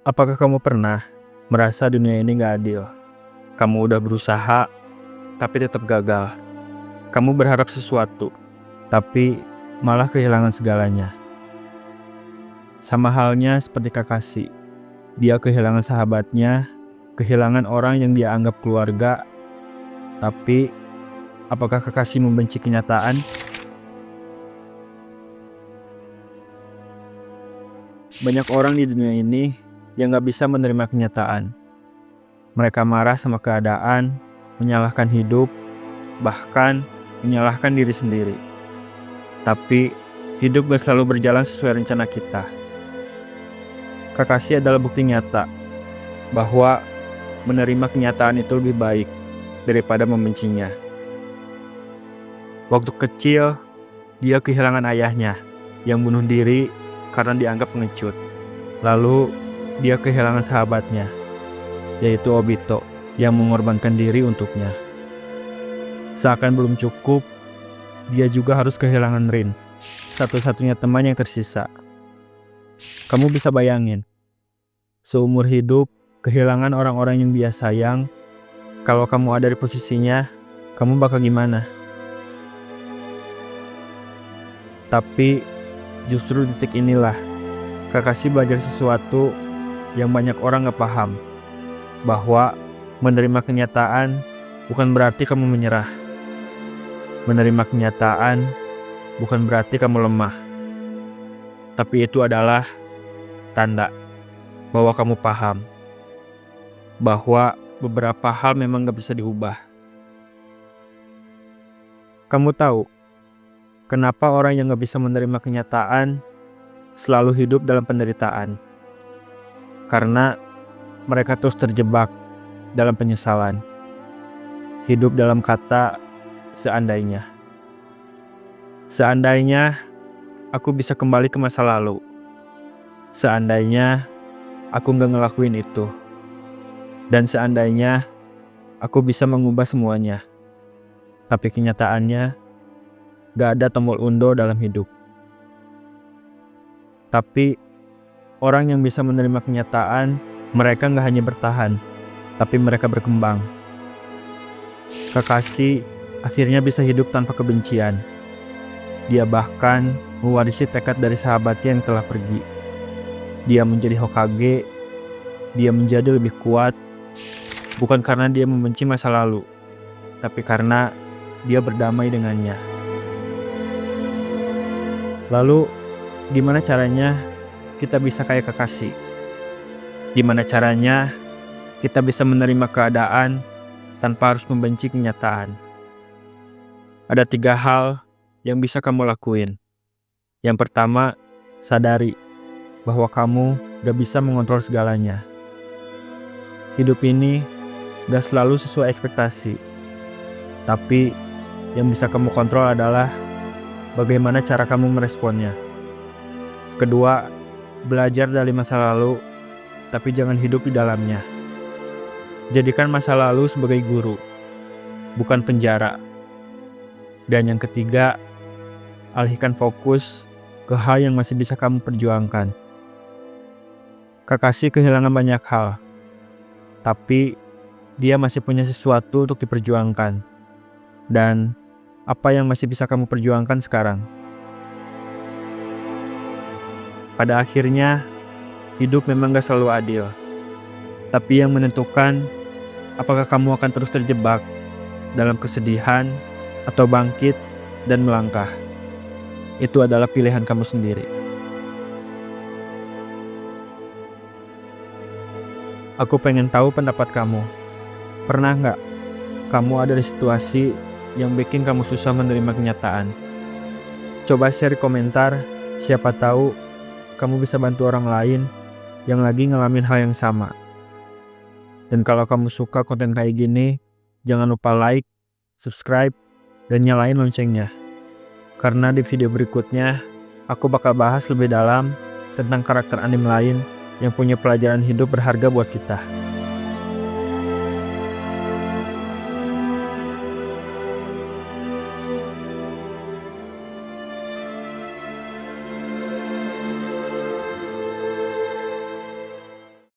Apakah kamu pernah merasa dunia ini gak adil? Kamu udah berusaha, tapi tetap gagal. Kamu berharap sesuatu, tapi malah kehilangan segalanya. Sama halnya seperti Kakashi. Dia kehilangan sahabatnya, kehilangan orang yang dia anggap keluarga. Tapi, apakah Kakashi membenci kenyataan? Banyak orang di dunia ini yang gak bisa menerima kenyataan. Mereka marah sama keadaan, menyalahkan hidup, bahkan menyalahkan diri sendiri. Tapi, hidup gak selalu berjalan sesuai rencana kita. Kakashi adalah bukti nyata bahwa menerima kenyataan itu lebih baik daripada membencinya. Waktu kecil, dia kehilangan ayahnya yang bunuh diri karena dianggap pengecut. Lalu, dia kehilangan sahabatnya, yaitu Obito, yang mengorbankan diri untuknya. Seakan belum cukup, dia juga harus kehilangan Rin, satu-satunya teman yang tersisa. Kamu bisa bayangin, seumur hidup kehilangan orang-orang yang dia sayang. Kalau kamu ada di posisinya, kamu bakal gimana? Tapi justru detik inilah Kakashi belajar sesuatu yang banyak orang gak paham, bahwa menerima kenyataan bukan berarti kamu menyerah. Menerima kenyataan bukan berarti kamu lemah. Tapi itu adalah tanda bahwa kamu paham bahwa beberapa hal memang gak bisa diubah. Kamu tahu kenapa orang yang gak bisa menerima kenyataan selalu hidup dalam penderitaan? Karena mereka terus terjebak dalam penyesalan. Hidup dalam kata seandainya. Seandainya aku bisa kembali ke masa lalu. Seandainya aku gak ngelakuin itu. Dan seandainya aku bisa mengubah semuanya. Tapi kenyataannya gak ada tombol undo dalam hidup. Tapi orang yang bisa menerima kenyataan, mereka gak hanya bertahan, tapi mereka berkembang. Kakashi akhirnya bisa hidup tanpa kebencian. Dia bahkan mewarisi tekad dari sahabatnya yang telah pergi. Dia menjadi Hokage. Dia menjadi lebih kuat, bukan karena dia membenci masa lalu, tapi karena dia berdamai dengannya. Lalu, gimana caranya kita bisa kayak Kakashi? Gimana caranya kita bisa menerima keadaan tanpa harus membenci kenyataan? Ada 3 hal yang bisa kamu lakuin. Yang pertama, sadari bahwa kamu gak bisa mengontrol segalanya. Hidup ini gak selalu sesuai ekspektasi. Tapi yang bisa kamu kontrol adalah bagaimana cara kamu meresponnya. Kedua, belajar dari masa lalu, tapi jangan hidup di dalamnya. Jadikan masa lalu sebagai guru, bukan penjara. Dan yang ketiga, alihkan fokus ke hal yang masih bisa kamu perjuangkan. Kakashi kehilangan banyak hal, tapi dia masih punya sesuatu untuk diperjuangkan. Dan apa yang masih bisa kamu perjuangkan sekarang? Pada akhirnya, hidup memang gak selalu adil. Tapi yang menentukan apakah kamu akan terus terjebak dalam kesedihan atau bangkit dan melangkah. Itu adalah pilihan kamu sendiri. Aku pengen tahu pendapat kamu. Pernah gak kamu ada di situasi yang bikin kamu susah menerima kenyataan? Coba share di komentar, siapa tahu kamu bisa bantu orang lain yang lagi ngalamin hal yang sama. Dan kalau kamu suka konten kayak gini, jangan lupa like, subscribe, dan nyalain loncengnya. Karena di video berikutnya, aku bakal bahas lebih dalam tentang karakter anime lain yang punya pelajaran hidup berharga buat kita.